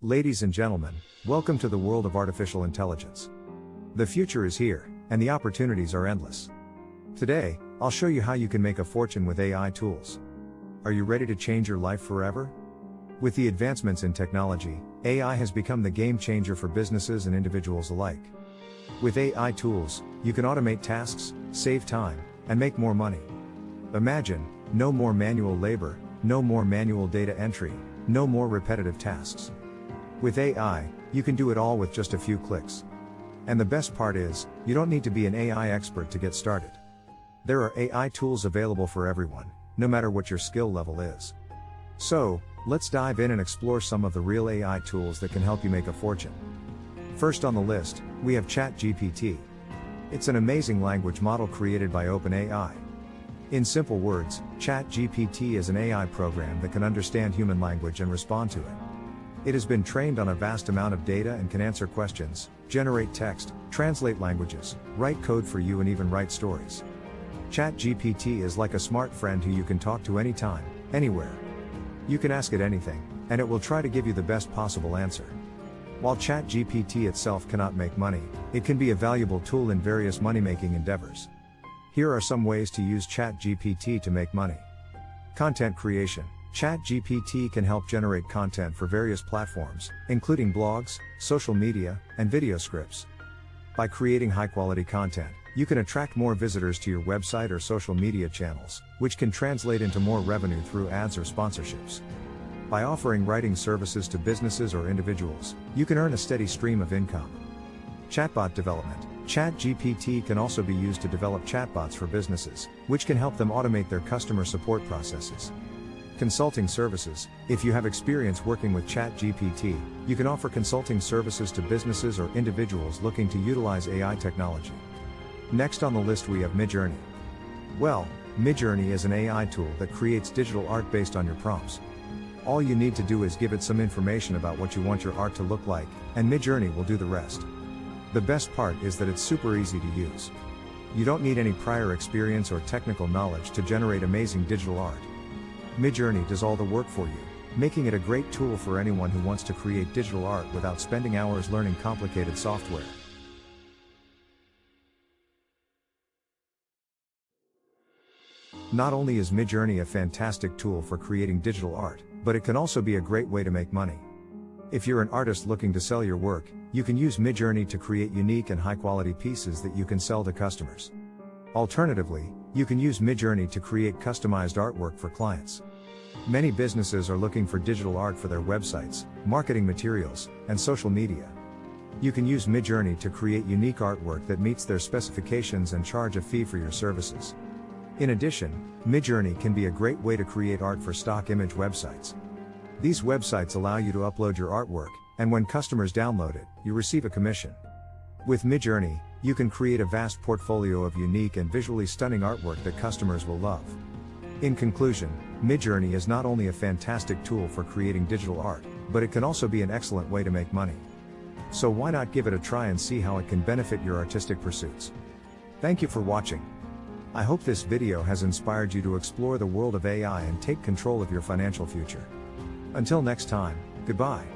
Ladies and gentlemen, welcome to the world of artificial intelligence. The future is here, and the opportunities are endless. Today, I'll show you how you can make a fortune with AI tools. Are you ready to change your life forever? With the advancements in technology, AI has become the game changer for businesses and individuals alike. With AI tools, you can automate tasks, save time, and make more money. Imagine, no more manual labor, no more manual data entry, no more repetitive tasks. With AI, you can do it all with just a few clicks. And the best part is, you don't need to be an AI expert to get started. There are AI tools available for everyone, no matter what your skill level is. So, let's dive in and explore some of the real AI tools that can help you make a fortune. First on the list, we have ChatGPT. It's an amazing language model created by OpenAI. In simple words, ChatGPT is an AI program that can understand human language and respond to it. It has been trained on a vast amount of data and can answer questions, generate text, translate languages, write code for you, and even write stories. ChatGPT is like a smart friend who you can talk to anytime, anywhere. You can ask it anything, and it will try to give you the best possible answer. While ChatGPT itself cannot make money, it can be a valuable tool in various money-making endeavors. Here are some ways to use ChatGPT to make money. Content creation. ChatGPT can help generate content for various platforms, including blogs, social media, and video scripts. By creating high-quality content, you can attract more visitors to your website or social media channels, which can translate into more revenue through ads or sponsorships. By offering writing services to businesses or individuals, you can earn a steady stream of income. Chatbot development. ChatGPT can also be used to develop chatbots for businesses, which can help them automate their customer support processes. Consulting services. If you have experience working with ChatGPT, you can offer consulting services to businesses or individuals looking to utilize AI technology. Next on the list we have Midjourney. Well, Midjourney is an AI tool that creates digital art based on your prompts. All you need to do is give it some information about what you want your art to look like, and Midjourney will do the rest. The best part is that it's super easy to use. You don't need any prior experience or technical knowledge to generate amazing digital art. Midjourney does all the work for you, making it a great tool for anyone who wants to create digital art without spending hours learning complicated software. Not only is Midjourney a fantastic tool for creating digital art, but it can also be a great way to make money. If you're an artist looking to sell your work, you can use Midjourney to create unique and high-quality pieces that you can sell to customers. Alternatively, you can use Midjourney to create customized artwork for clients. Many businesses are looking for digital art for their websites, marketing materials, and social media. You can use Midjourney to create unique artwork that meets their specifications and charge a fee for your services. In addition, Midjourney can be a great way to create art for stock image websites. These websites allow you to upload your artwork, and when customers download it, you receive a commission. With Midjourney, you can create a vast portfolio of unique and visually stunning artwork that customers will love. In conclusion, Midjourney is not only a fantastic tool for creating digital art, but it can also be an excellent way to make money. So why not give it a try and see how it can benefit your artistic pursuits? Thank you for watching. I hope this video has inspired you to explore the world of AI and take control of your financial future. Until next time, goodbye.